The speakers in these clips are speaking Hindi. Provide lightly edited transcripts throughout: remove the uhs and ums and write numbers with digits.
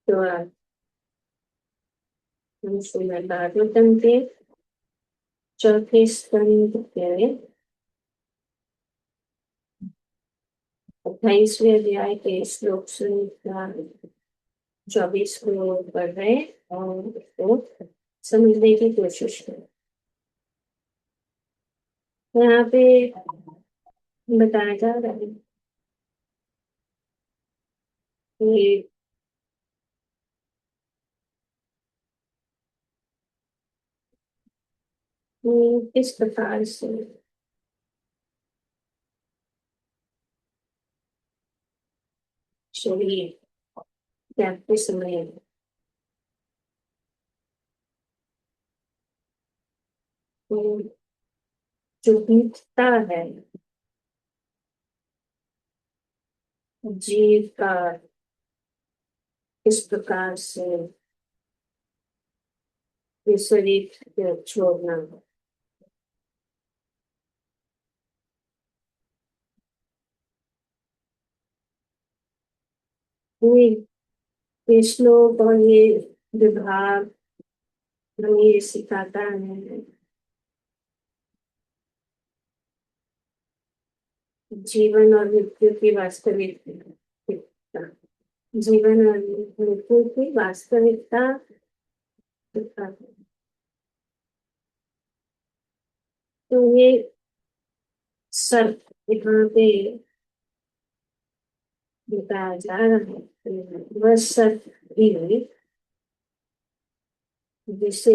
तो हम श्रीमद् भागवतम के चौथे स्कंद के 28वें अध्याय के श्लोक संख्या 24 को पढ़ रहे और उसको समझने की कोशिश करें। यहाँ पे बताया जा रहा है कि किस प्रकार से शरीर त्यागते समय जो बीतता है जीव का किस प्रकार से ये शरीर छोड़ना। ये श्लोक और ये विभाग हमें ये सिखाता है जीवन और मृत्यु की वास्तविकता। जीवन और मृत्यु की वास्तविकता सिखाता है। तो ये सर्प यहाँ पे बताया जा रहा है वह सर्प ही जिसे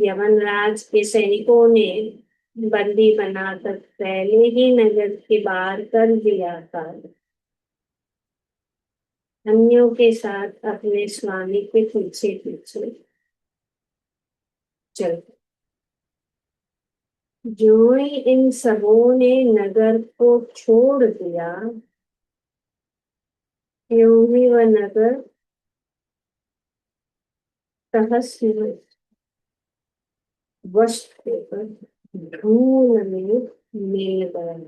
यमनराज के सैनिकों ने बंदी बनाकर पहले ही नगर के बाहर कर दिया था, अन्यों के साथ अपने स्वामी के पीछे पीछे चल। जो ही इन सबों ने नगर को छोड़ दिया त्यों ही वह नगर तहस नहस वस्त्र पर धूल में मिल गया।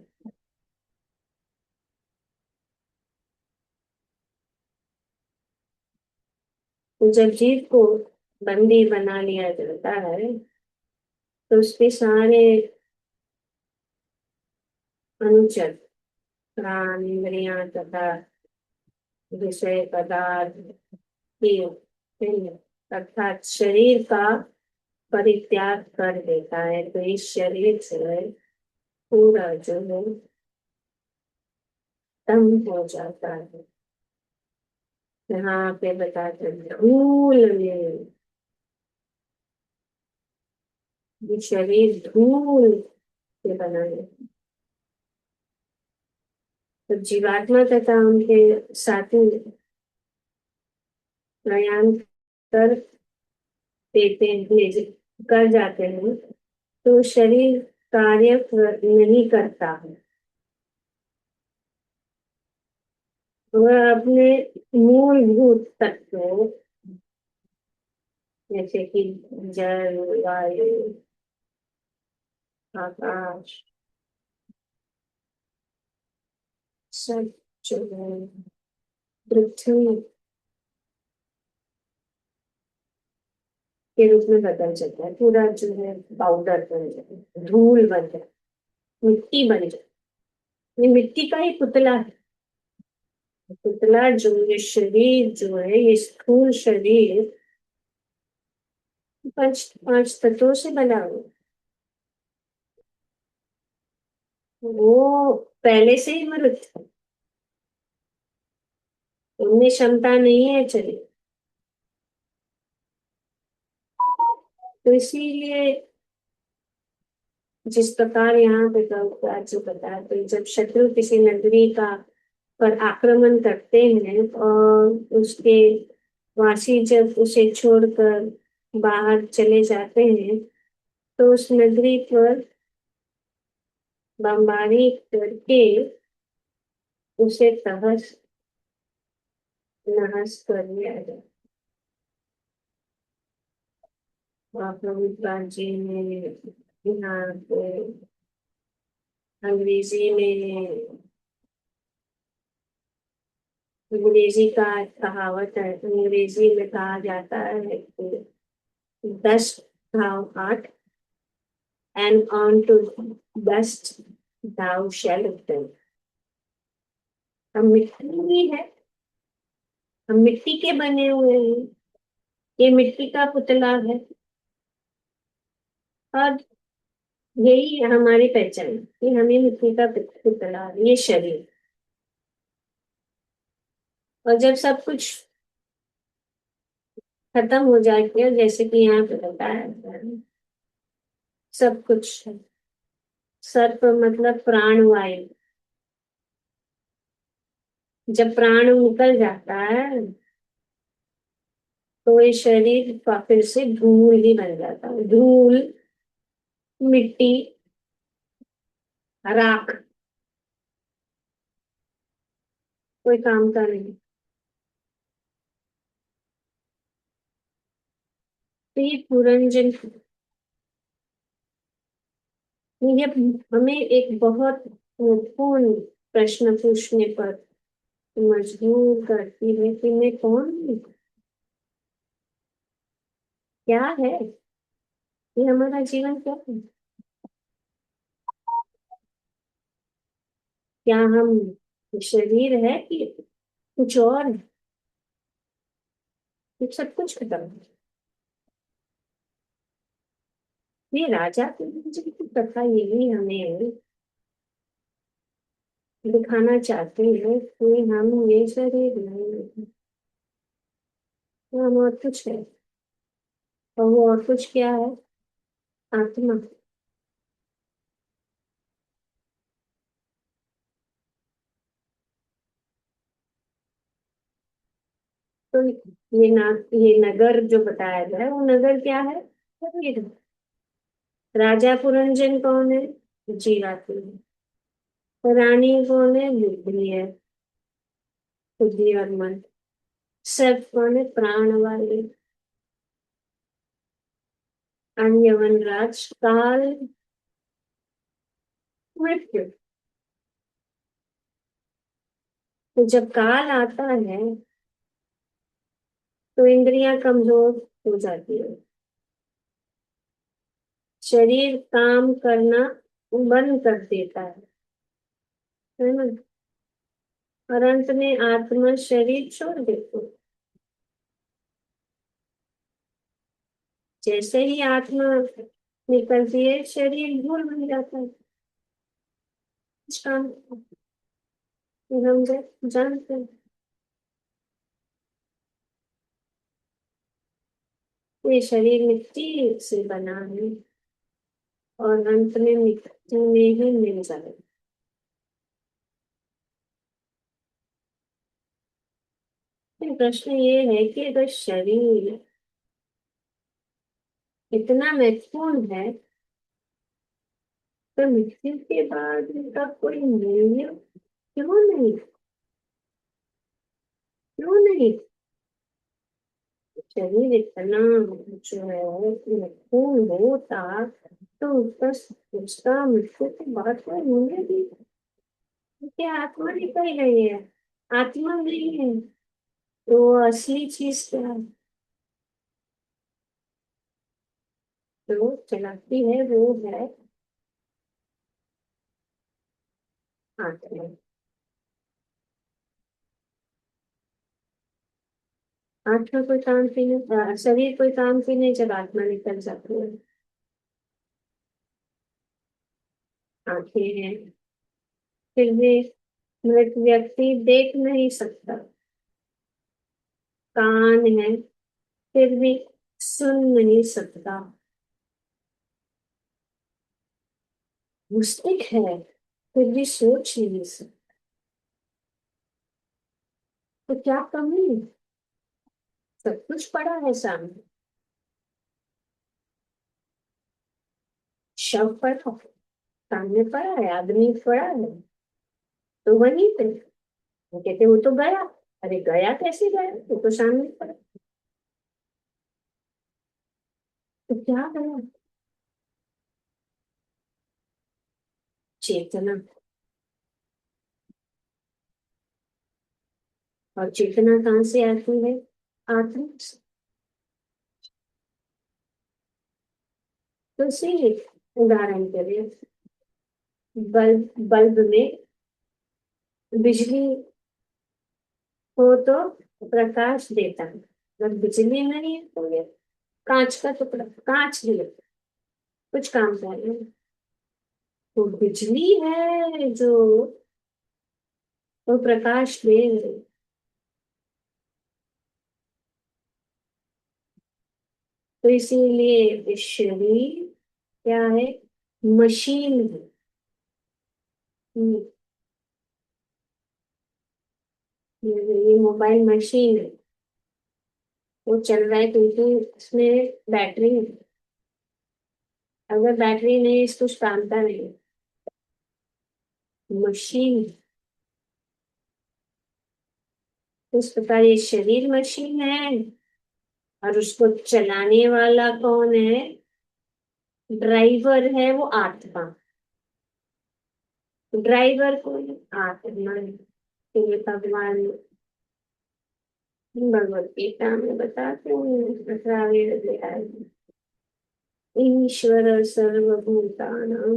तो जब जीव को बंदी बना लिया जाता है तो उसके सारे अनुचर प्राण इंद्रियां तथा विषय पदार्थ अर्थात शरीर का परित्याग कर देता है। तो इस शरीर से पूरा जो है तम हो जाता है। यहाँ पे बताते हैं धूल में, ये शरीर धूल से बना है। तो जीवात्मा तथा उनके साथी प्रयाण कर देते हैं, कर जाते हैं तो शरीर कार्य नहीं करता है। वह अपने मूलभूत तत्वों जैसे कि जल वायु आकाश सब जो है पृथ्वी के रूप में बदल जाता है। पूरा जो है पाउडर बन जाता है, धूल बन जाता है, मिट्टी बन जाती है। ये मिट्टी का ही पुतला है। पुतला जो ये शरीर जो है ये स्थूल शरीर पांच पांच तत्वों से बना हुआ। वो पहले से ही मृत है, उनमें क्षमता नहीं है चले। तो इसीलिए जिस प्रकार यहाँ पे जो बताया तो जब शत्रु किसी नगरी का पर आक्रमण करते हैं और उसके वासी जब उसे छोड़कर बाहर चले जाते हैं तो उस नगरी पर बमबारी करके उसे तहस नहस कर दिया जाए। प्रभुपाद जी ने यहाँ पे अंग्रेजी में अंग्रेजी का कहावत है, अंग्रेजी में कहा जाता है कि 10 घाव 8 and on to dust thou shalt return। हम मिट्टी ही है, हम मिट्टी के बने हुए हैं, ये मिट्टी का पुतला है। और यही हमारी पहचान है कि हमें मिट्टी का पुतला है, ये शरीर। और जब सब कुछ खत्म हो जाएगा, जैसे कि यहाँ पे बताया है, सब कुछ है। सर्प मतलब प्राणवायु। जब प्राण निकल जाता है तो ये शरीर का फिर से धूल ही बन जाता है। धूल, मिट्टी, राख, कोई काम का नहीं। तो ये पुरंजन, ये हमें एक बहुत महत्वपूर्ण प्रश्न पूछने पर मजबूर करती है कि मैं कौन हूँ, क्या है ये, हमारा जीवन क्या है। क्या हम शरीर है कि कुछ और है? ये सब कुछ खत्म है। ये राजा की कथा यही हमें दिखाना चाहते हैं कि हम ये शरीर नहीं है, हम और कुछ है। और वो और कुछ क्या है? आत्मा। तो ये नगर जो बताया गया है, वो नगर क्या है? शरीर। राजा पुरंजन कौन है? जीवात्मा है। रानी कौन है? बुद्धि है, बुद्धि और मन। सब कौन है? प्राण वाले। यमन राज, काल, मृत्यु। तो जब काल आता है तो इंद्रियां कमजोर हो जाती है, शरीर काम करना बंद कर देता है ना। और अंत में आत्मा शरीर छोड़ देती है। जैसे ही आत्मा निकलती है, शरीर धूल बन जाता है। कुछ काम हम जानते हैं। ये शरीर मिट्टी से बना है और अंत में मिट्टी में ही मिल जाए। फिर प्रश्न ये है कि अगर शरीर इतना महत्वपूर्ण है तो मृत्यु के बाद इसका कोई मूल्य क्यों नहीं? क्यों नहीं? शरीर इतना जो है महत्वपूर्ण होता तो उसका मृत्यु के बाद कोई मूल्य भी? क्या आत्मा निकल गई है? आत्मा नहीं है तो असली चीज क्या है? जो चलाती है वो है आत्मा। आत्मा कोई काम की नहीं, शरीर कोई काम की नहीं जब आत्मा निकल जाती है। आंखें हैं, फिर भी मृत व्यक्ति देख नहीं सकता। कान है, फिर भी सुन नहीं सकता। मस्तिष्क है, फिर भी सोच नहीं सकता। तो क्या कमी है? सब कुछ पड़ा है सामने। शव पड़ा, सामने पड़ा है, आदमी पड़ा है, तो वहीं पे वो कहते वो तो गया। अरे गया कैसे गया? वो तो सामने पड़ा। तो क्या गया? चेतना। और चेतना कहाँ से आती है? आत्मा से। तो इसीलिए उदाहरण के लिए बल्ब बल्ब में बिजली हो तो प्रकाश देता है, अगर बिजली नहीं है तो ये कांच का टुकड़ा, कांच भी कुछ काम कर रहे हैं। तो बिजली है जो वो प्रकाश दे रही। तो इसीलिए ये शरीर क्या है? मशीन है। ये मोबाइल मशीन है, वो चल रहा है क्योंकि इसमें बैटरी है। अगर बैटरी नहीं इसको टानता नहीं। मशीन। इस प्रकार ये शरीर मशीन है, और उसको चलाने वाला कौन है? ड्राइवर है वो आत्मा। ड्राइवर कौन है? आत्मा। तो ये भगवान भगवत गीता में बताते हैं 18वें अध्याय में, ईश्वर सर्वभूतानां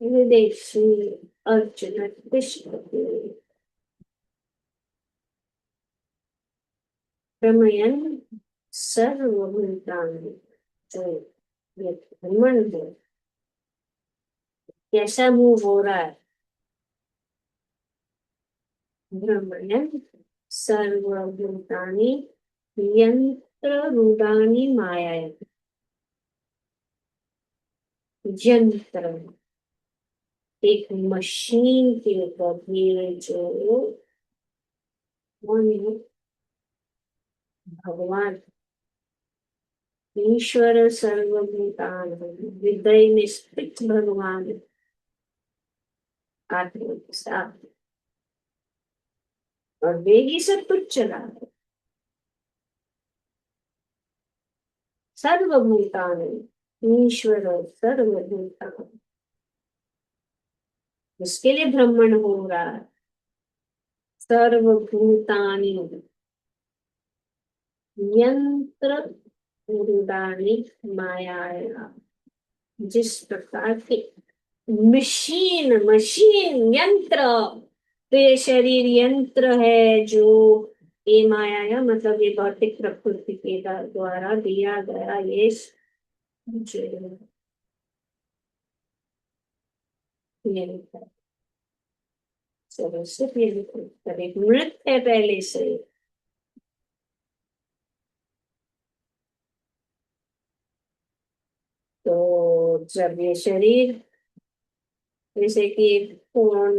विदेशी अर्जुन तिष्ठति प्रमयन सर्वभूतानि। जो ये भ्रमण है, कैसा मूव हो रहा है? भ्रमण सर्वभूतानि यंत्र रूढ़ानि माया। यंत्र एक मशीन के ऊपर ये जो कौन है? भगवान ईश्वर सर्वभूतान हृदय में स्थित भगवान आत्मा के साथ, और वे ही सब कुछ चला है। सर्वभूतान ईश्वर सर्वभूतान, इसके लिए भ्रमण हो रहा है। सर्वभूतानि यंत्र रूढ़ानि माया। जिस प्रकार के मशीन मशीन यंत्र, तो ये शरीर यंत्र है जो ये माया है, मतलब ये भौतिक प्रकृति के द्वारा दिया गया ये जो यंत्र। चलो सिर्फ ये एक नृत्य है पहले से। तो जब ये शरीर, जैसे कि फोन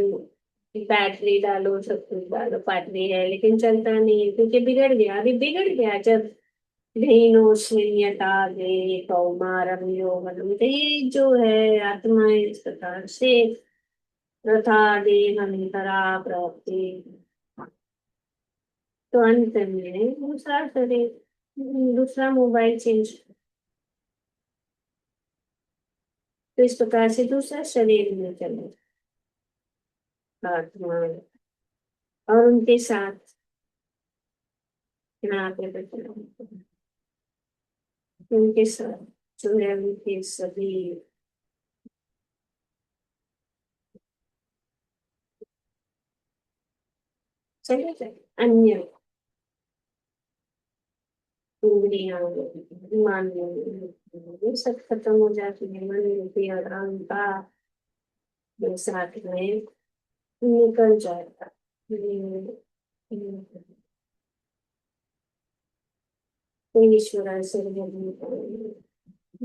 की बैटरी डालो सब कुछ डालो, बैटरी है लेकिन चलता नहीं है क्योंकि बिगड़ गया। अभी बिगड़ गया जब हीनो शून्यता दे कौमारम यौवनम, तो ये जो है आत्मा इस प्रकार से प्रथा देहांतरा प्राप्ति। तो अंत में दूसरा शरीर, दूसरा मोबाइल चेंज। तो इस प्रकार से दूसरा शरीर में चले आत्मा, और उनके साथ यहाँ पे बता, उनके साथ जो है उनके सभी चले जाए। अन्य इंद्रियां मान ये सब खत्म हो जाती है, मन बुद्धि और अहंकार ये साथ में निकल जाएगा। ईश्वर सर्वभूतानि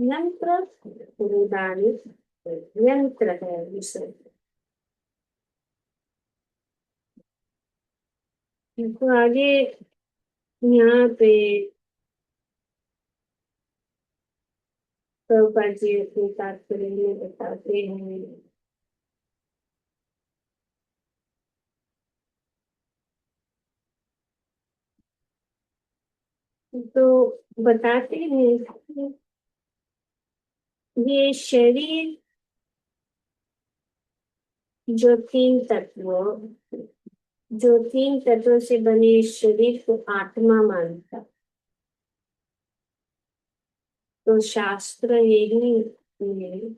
यंत्र रूढ़ानि, यंत्र है विषय। तो आगे यहाँ पे प्रभुपाद जी अपने तात्पर्य में बताते हैं। तो बताते हैं कि ये शरीर जो तीन तत्व जो 3 तत्वों से बने इस शरीर को आत्मा मानता। तो शास्त्र यही में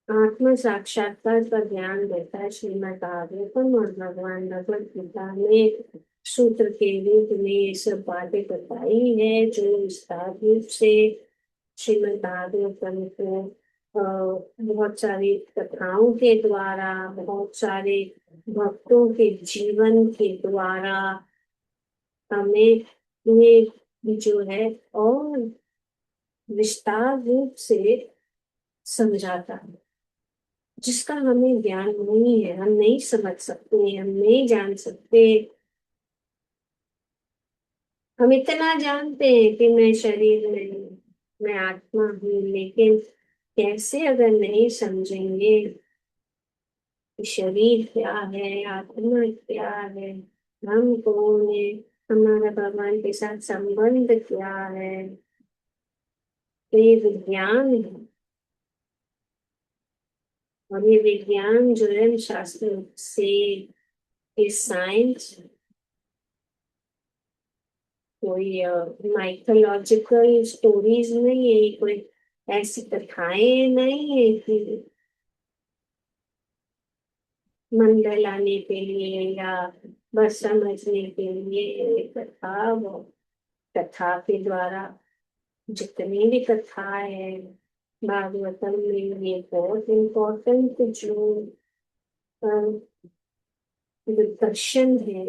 आत्म साक्षात्कार का ज्ञान देता है। श्रीमद् भागवतम और भगवान भगवत गीता में सूत्र के रूप में ये सब बातें बताई है, जो विस्तार रूप से श्रीमद् भागवतम को बहुत सारी कथाओं के द्वारा, बहुत सारे भक्तों के जीवन के द्वारा हमें ये जो है और विस्तार रूप से समझाता है, जिसका हमें ज्ञान नहीं है। हम नहीं समझ सकते, हम नहीं जान सकते। हम इतना जानते हैं कि मैं शरीर नहीं हूँ, मैं आत्मा हूँ, लेकिन कैसे अगर नहीं समझेंगे कि शरीर क्या है, आत्मा क्या है, हम कौन है, हमारा भगवान के साथ संबंध क्या है, तो ये विज्ञान है। और ये विज्ञान जो है शास्त्र से, इस साइंस, कोई माइथोलॉजिकल स्टोरीज नहीं है, कोई ऐसी कथाएं नहीं है कि मन बहलाने के लिए या बस समझने के लिए। ये कथा, वो कथा के द्वारा जितनी भी कथा है भागवतम में, ये बहुत इम्पोर्टेंट जो जो दर्शन है,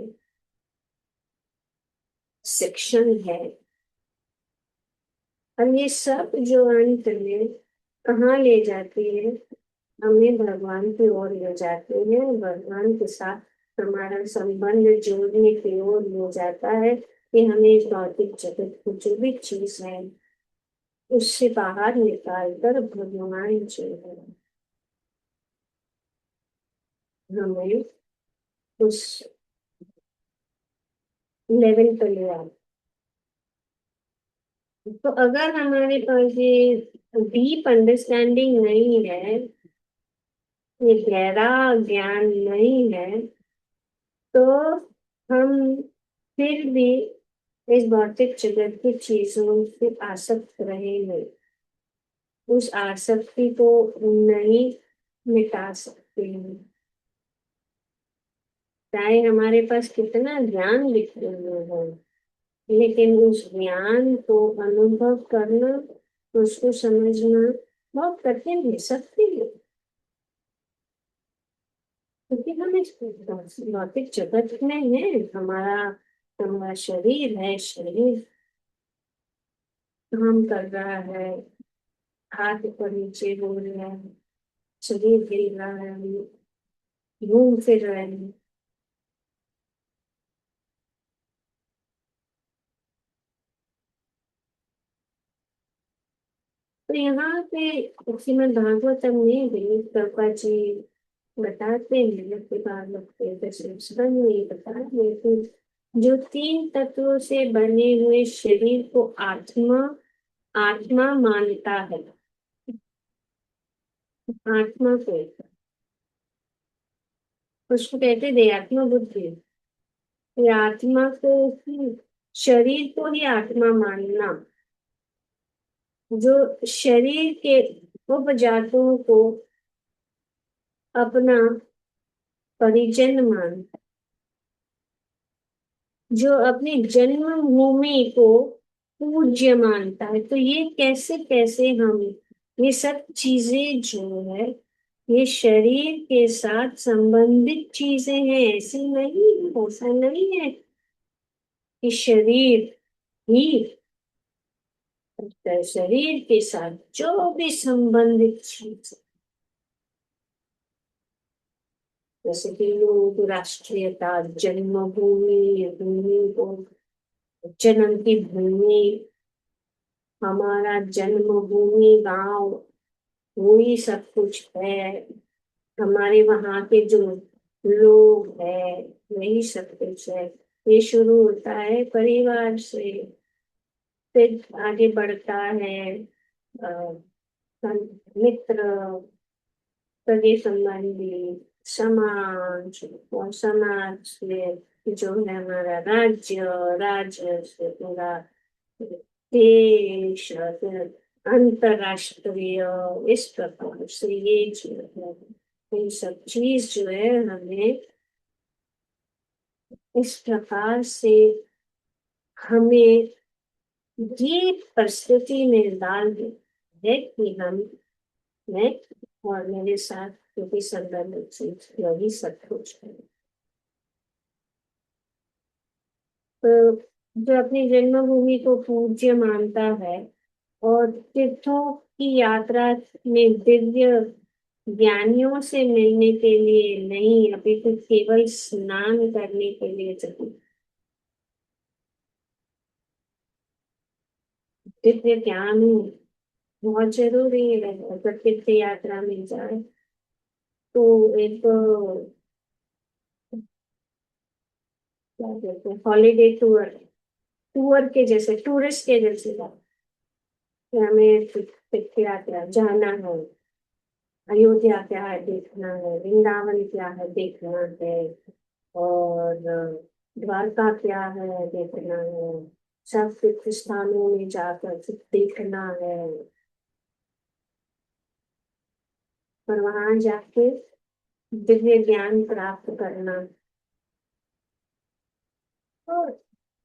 सेक्शन है। और ये सब जो अंत में कहाँ ले जाती है, हमें भगवान की ओर ले जाते हैं, भगवान के साथ हमारा संबंध जोड़ने की ओर ले जाता है, कि हमें इस भौतिक जगत की जो भी चीज है उससे बाहर निकाल कर भगवान जो है हमें उस लेवल पर ले आए। तो अगर हमारे पास ये डीप अंडरस्टैंडिंग नहीं है, ये गहरा ज्ञान नहीं है, तो हम फिर भी इस भौतिक जगत की चीजों से आसक्त रहेंगे, उस आसक्ति को नहीं मिटा सकते हैं, चाहे हमारे पास कितना ज्ञान लिखे हुए हो। लेकिन उस ज्ञान को अनुभव करना, उसको समझना बहुत कठिन है, सत्य है। क्योंकि हम इस भौतिक जगत में है, हमारा हमारा शरीर है, शरीर काम कर रहा है, हाथ ऊपर नीचे हो रहा है, शरीर हिल रहा है, घूम फिर रहे हैं। तो यहाँ पे श्रीमद् भागवतम में भी कृपा जी बताते हैं कि भागवत के दसवें स्कंद में ये बताते हैं कि जो 3 तत्वों से बने हुए शरीर को आत्मा आत्मा मानता है। आत्मा को, उसको कहते हैं देहात्मा बुद्धि। ये आत्मा को ही, शरीर को ही आत्मा मानना, जो शरीर के उपजातों को अपना परिजन मानता, जो अपनी जन्मभूमि को पूज्य मानता है। तो ये कैसे कैसे हम, ये सब चीजें जो है ये शरीर के साथ संबंधित चीजें हैं, ऐसी नहीं, ऐसा नहीं है कि शरीर ही, शरीर के साथ जो भी संबंधित चीज, जैसे कि लोग राष्ट्रीयता, जन्मभूमि, भूमि को, जन्म की भूमि, हमारा जन्मभूमि गांव, वही सब कुछ है, हमारे वहाँ के जो लोग है, वही सब कुछ है। ये शुरू होता है परिवार से, फिर आगे बढ़ता है अ, मित्र, सगे संबंधी, समाज, और समाज से जो है हमारा राज्य, राज्य से पूरा देश, फिर अंतरराष्ट्रीय, इस प्रकार से ये जो है, ये सब चीज जो है हमें इस प्रकार से हमें ये परिस्थिति में डाल देती है कि हम, मैं और मेरे साथ क्योंकि संबंधित चीज यही सब कुछ है। तो जो अपनी जन्मभूमि को पूज्य मानता है और तीर्थों की यात्रा में दिव्य ज्ञानियों से मिलने के लिए नहीं, अभी तो केवल स्नान करने के लिए चले। दिव्य ज्ञान बहुत जरूरी है। अगर तीर्थ यात्रा में जाए तो एक क्या कहते हैं, हॉलीडे टूर, टूर के जैसे, टूरिस्ट के जैसे जाए कि हमें तीर्थ यात्रा जाना है, अयोध्या क्या है देखना है, वृंदावन क्या है देखना है, और द्वारका क्या है देखना है, सब तीर्थ स्थानों में जाकर सब देखना है, और वहां जाके दिव्य ज्ञान प्राप्त करना। और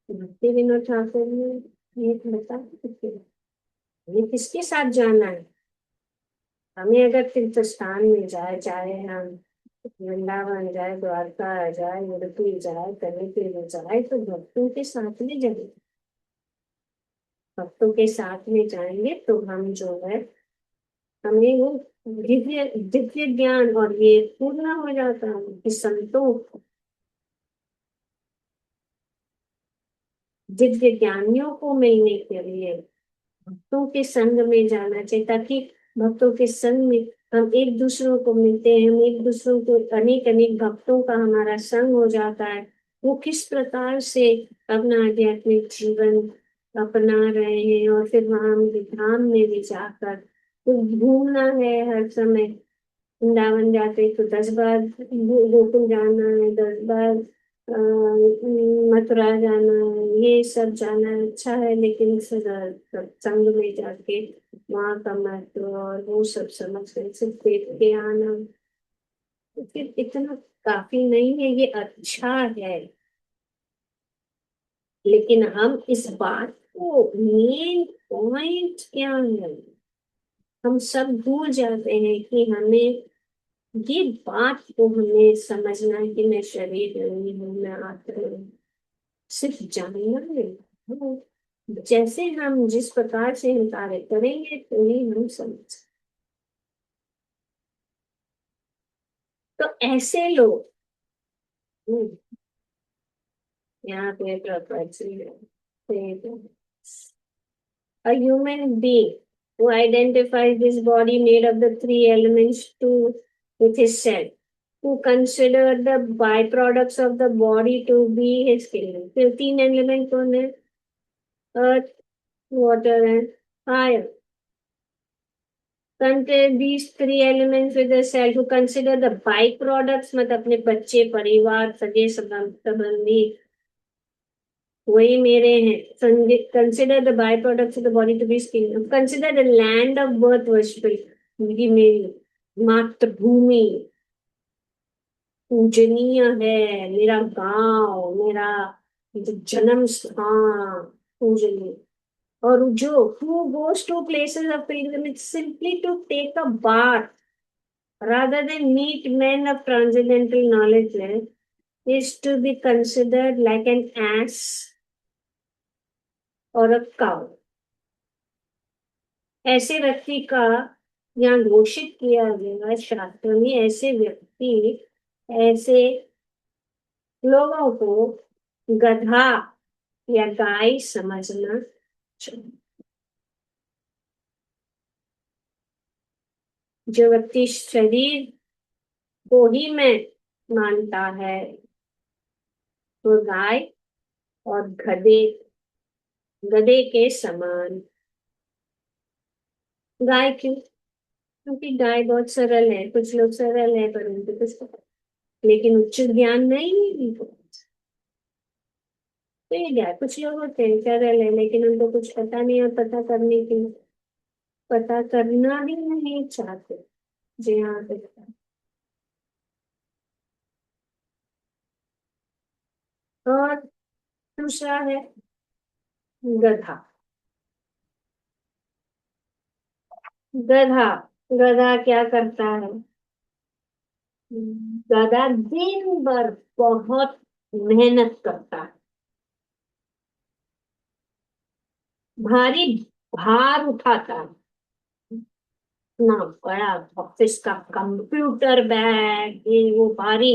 भक्ति विनोद ठाकुर ने ये बता, ये किसके साथ जाना है? हमें अगर तीर्थ स्थान में जाए, चाहे हम वृंदावन जाए, द्वारका जाए, उडुपी जाए, कहीं पे भी जाए, तो भक्तों के साथ में जाए। भक्तों के साथ में जाएंगे तो हम जो है, हमें वो दिव्य दिव्य ज्ञान, और ये पूर्ण हो जाता है कि संतों, दिव्य ज्ञानियों को मिलने के लिए भक्तों के संग में जाना चाहिए, ताकि भक्तों के संग में हम एक दूसरों को मिलते हैं, हम एक दूसरों को, अनेक अनेक भक्तों का हमारा संग हो जाता है। वो किस प्रकार से अपना आध्यात्मिक जीवन अपना रहे हैं, और फिर वहां धाम में भी जाकर तो घूमना है हर समय। वृंदावन जाते तो 10 बार गोकुल जाना है, 10 बार मथुरा जाना है, ये सब जाना अच्छा है, लेकिन सत्संग में जाके वहां का महत्व और वो सब समझ कर सिर्फ देख के आना, तो फिर इतना काफी नहीं है। ये अच्छा है, लेकिन हम इस बात को, मेन पॉइंट क्या है, हम सब भूल जाते हैं कि हमें ये बात को हमें समझना है कि मैं शरीर नहीं हूँ, मैं आत्मा हूँ। सिर्फ जानना है। हाँ, जैसे हम जिस प्रकार से हम कार्य करेंगे तो ही हम समझ। तो ऐसे लोग, हम्म, यहाँ पे प्रॉपर्टी है, a human being who identifies this body made of the three elements to with his self, who consider the byproducts of the body to be his kingdom. फिर 3 एलिमेंट कौन है? Earth, water and fire. Consider these 3 elements with the self, who consider the byproducts, मतलब अपने बच्चे, परिवार, सगे संबंधी वही मेरे हैं. Consider the by products of the body to be skin. Consider the land of birth worshipping, ये मेरी मातृभूमि पूजनीय है, मेरा गांव, मेरा जो जन्म स्थान पूजनीय. और जो who goes to places of pilgrimage simply to take a bath rather than meet men of transcendental knowledge is to be considered like an ass or a cow. ऐसे व्यक्ति का यहाँ घोषित किया गया शास्त्र में, ऐसे व्यक्ति, ऐसे लोगों को गधा या गाय समझना चाहिए. जो व्यक्ति शरीर को ही मैं मानता है वो गाय और गधे, गधे के समान. गाय क्यों? क्योंकि गाय बहुत सरल है. कुछ लोग सरल है परंतु कुछ लेकिन उच्च ज्ञान नहीं। तो ये क्या, कुछ लोग होते हैं सरल है लेकिन उनको कुछ पता नहीं, और पता करने के लिए पता करना भी नहीं चाहते। जी हाँ, देखा। और दूसरा है गधा। गधा गधा क्या करता है? गधा दिन भर बहुत मेहनत करता है, भारी भार उठाता है। इतना बड़ा ऑफिस का कंप्यूटर बैग, ये वो भारी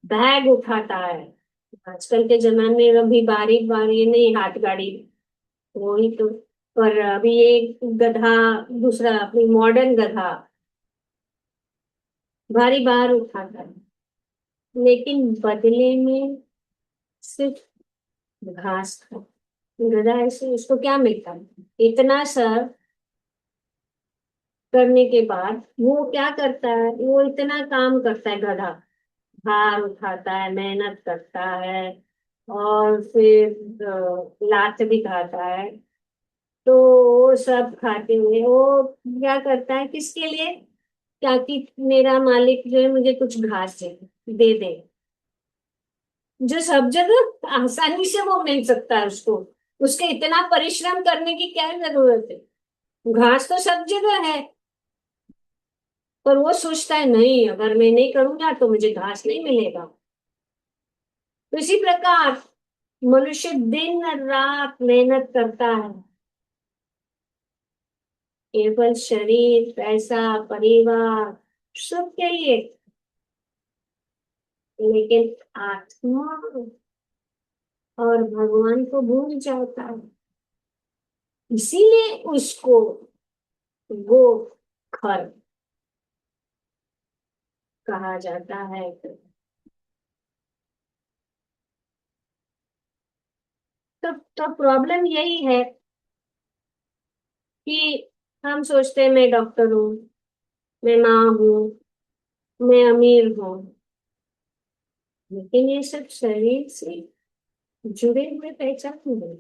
बैग उठाता है। आजकल के जमाने में अभी बारी बारी नहीं, हाथ गाड़ी, वही तो। पर अभी ये गधा, दूसरा अपनी मॉडर्न गधा भारी भार उठाता है, लेकिन बदले में सिर्फ घास का। गधा ऐसे, उसको क्या मिलता है? इतना सब करने के बाद वो क्या करता है? वो इतना काम करता है गधा, भार उठाता है, मेहनत करता है, और फिर लात भी खाता है। तो वो सब खाते हुए वो क्या करता है, किसके लिए? ताकि मेरा मालिक जो है मुझे कुछ घास दे दे, जो सब जगह आसानी से वो मिल सकता है उसको। उसके इतना परिश्रम करने की क्या जरूरत है? घास तो सब जगह है। पर वो सोचता है नहीं, अगर मैं नहीं करूंगा तो मुझे घास नहीं मिलेगा। तो इसी प्रकार मनुष्य दिन रात मेहनत करता है, केवल शरीर, पैसा, परिवार, सब के लिए, लेकिन आत्मा और भगवान को भूल जाता है। इसीलिए उसको वो खर कहा जाता है। तो प्रॉब्लम यही है कि हम सोचते हैं मैं डॉक्टर हूँ, मैं माँ हूँ, मैं अमीर हूँ, लेकिन ये सब शरीर से जुड़े हुए पहचान है।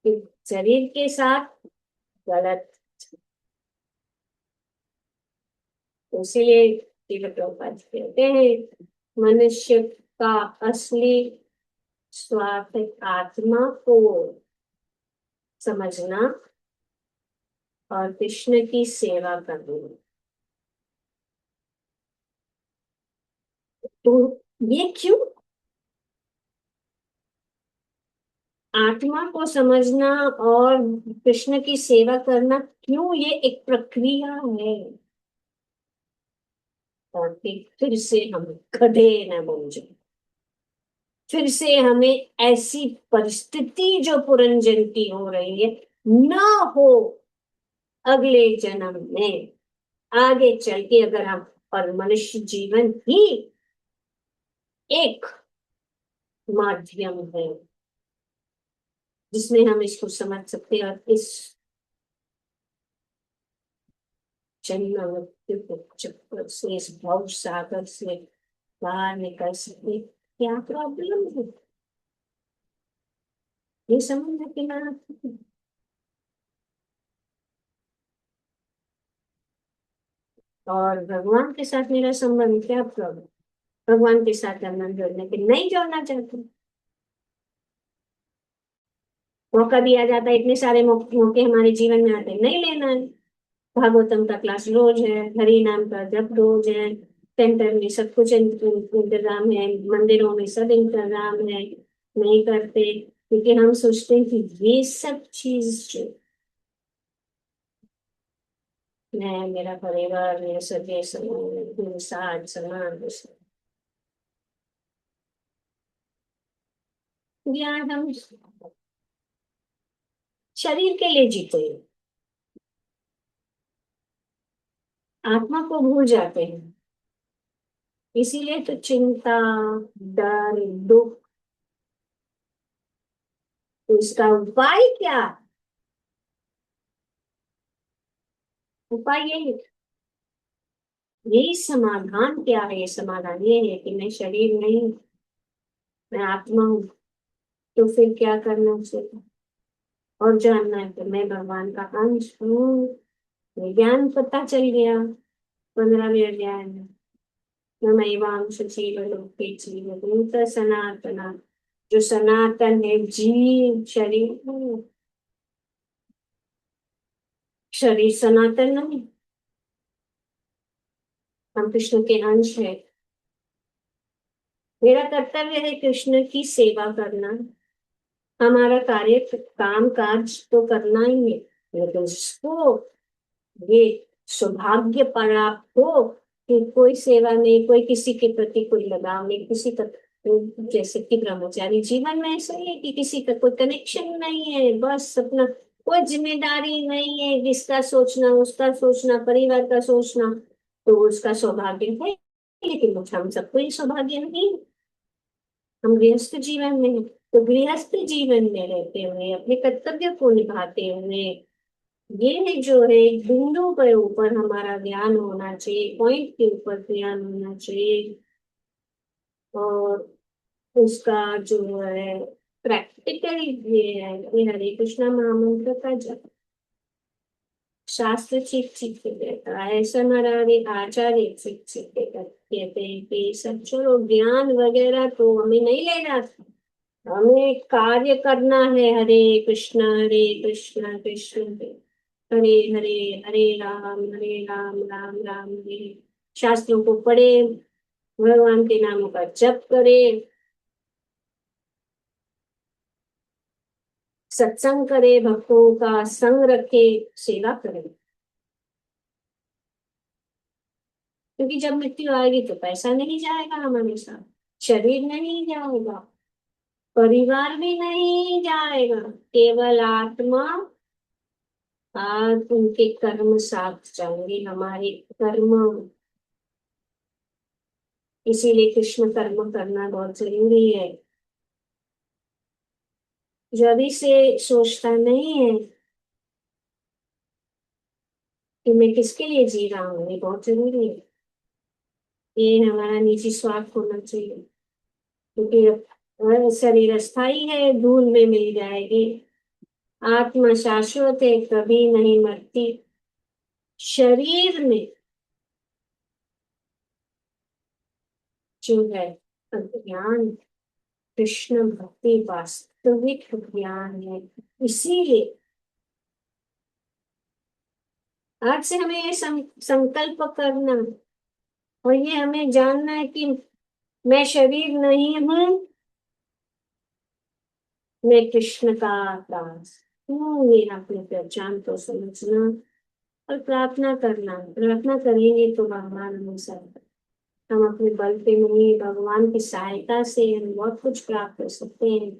कि शरीर के साथ गलत। तो इसीलिए श्रील प्रभुपाद कहते हैं, मनुष्य का असली स्वार्थ आत्मा को समझना और कृष्ण की सेवा करना। तो ये क्यों? आत्मा को समझना और कृष्ण की सेवा करना क्यों? ये एक प्रक्रिया है, ताकि फिर से हम गधे न बन जाए, फिर से हमें ऐसी परिस्थिति जो पुरंजन की हो रही है न हो अगले जन्म में, आगे चल के। अगर हम, और मनुष्य जीवन ही एक माध्यम है जिसमें हम इसको समझ सकते हैं, और इस जन्म मृत्यु के चक्कर से, इस भव सागर से बाहर निकल सके। क्या प्रॉब्लम है? ये समझ के ना, और भगवान के साथ मेरा संबंध क्या प्रॉब्लम? भगवान के साथ संबंध जोड़ने के नहीं जोड़ना चाहते। मौका दिया जाता है, इतने सारे मौके हमारे जीवन में आते हैं, नहीं लेना है। भागवतम का क्लास रोज है, हरि नाम का जप रोज है, सेंटर में सब कुछ इंतजाम है, मंदिरों में सब इंतजाम है, नहीं करते क्योंकि हम सोचते हैं कि ये सब चीज जो मैं, मेरा परिवार, मेरे सगे मेरे साथ समान, ज्ञान हम शरीर के लिए जीते हैं, आत्मा को भूल जाते हैं। इसीलिए तो चिंता, डर, दुख। तो इसका उपाय क्या? उपाय यही यही समाधान क्या है? ये समाधान ये है कि मैं शरीर नहीं, मैं आत्मा हूँ। तो फिर क्या करना चाहिए? और जानना है कि मैं भगवान का अंश हूँ। ये ज्ञान पता चल गया 15वें अध्याय में। नमैवांश जीवलोके जीवभूत सनातना। जो सनातन है, जीव शरीर नहीं, शरीर सनातन नहीं। हम कृष्ण के अंश है। मेरा कर्तव्य है कृष्ण की सेवा करना। हमारा कार्य काम काज तो करना ही है, लेकिन उसको ये सौभाग्य प्राप्त हो कि कोई सेवा नहीं, कोई किसी के प्रति कोई लगाव नहीं, किसी का, जैसे कि ब्रह्मचारी जीवन में ऐसा ही है कि किसी का कोई कनेक्शन नहीं है, बस अपना कोई जिम्मेदारी नहीं है, जिसका सोचना उसका सोचना, परिवार का सोचना, तो उसका सौभाग्य है। लेकिन हम सबको ये सौभाग्य नहीं। हम गृहस्थ जीवन में हैं, तो गृहस्थ जीवन में रहते हुए अपने कर्तव्य को निभाते हुए ये जो है एक बिंदु के ऊपर हमारा ध्यान होना चाहिए, पॉइंट के ऊपर ध्यान होना चाहिए। और उसका जो है प्रैक्टिकल ये है कि हरे कृष्णा महामंत्र का जप। शास्त्र चीख चीख के कहता है, ऐसा हमारे आचार्य चीख चीख के कहते हैं कि सब छोड़ो, ज्ञान वगैरह तो हमें नहीं लेना, हमें कार्य करना है। हरे कृष्ण कृष्ण हरे हरे, हरे राम राम हरे। शास्त्रों को पढ़े, भगवान के नामों का जप करे, सत्संग करे, भक्तों का संग रखे, सेवा करे। क्योंकि जब मृत्यु आएगी तो पैसा नहीं जाएगा हमारे साथ, शरीर नहीं जाएगा, परिवार भी नहीं जाएगा, केवल आत्मा और उनके कर्म साथ जाएंगे, हमारे कर्म। इसीलिए कृष्ण कर्म करना बहुत जरूरी है। जो अभी से सोचता नहीं है कि मैं किसके लिए जी रहा हूँ, ये बहुत जरूरी है। ये हमारा निजी स्वार्थ होना चाहिए, क्योंकि शरीर अस्थाई है, धूल में मिल जाएगी। आत्मा शाश्वत है, कभी नहीं मरती। शरीर में जो है ज्ञान, कृष्ण भक्ति वास्तविक ज्ञान है। इसीलिए आज से हमें ये संकल्प करना, और ये हमें जानना है कि मैं शरीर नहीं हूँ, मैं कृष्ण का दास हूँ। ये अपनी पहचान को समझना और प्रार्थना करना। प्रार्थना करेंगे तो भगवान हमें सब, हम अपने बल पे नहीं, भगवान की सहायता से हम बहुत कुछ प्राप्त कर सकते हैं।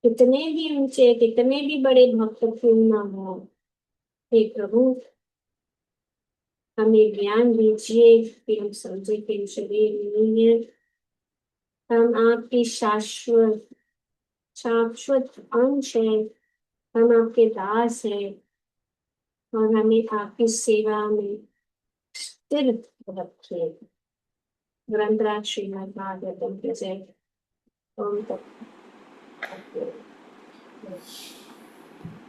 कितने भी ऊंचे, कितने भी बड़े भक्त क्यों ना हो, हे प्रभु हमें ज्ञान दीजिए कि हम समझे कि हम शरीर नहीं है, हम आपकी शाश्वत शाश्वत अंश है, हम आपके दास है, और हमें आपकी सेवा में स्थिर रखिए। ग्रंथराज श्रीमद् भागवतम के जय। ओम तत्सत।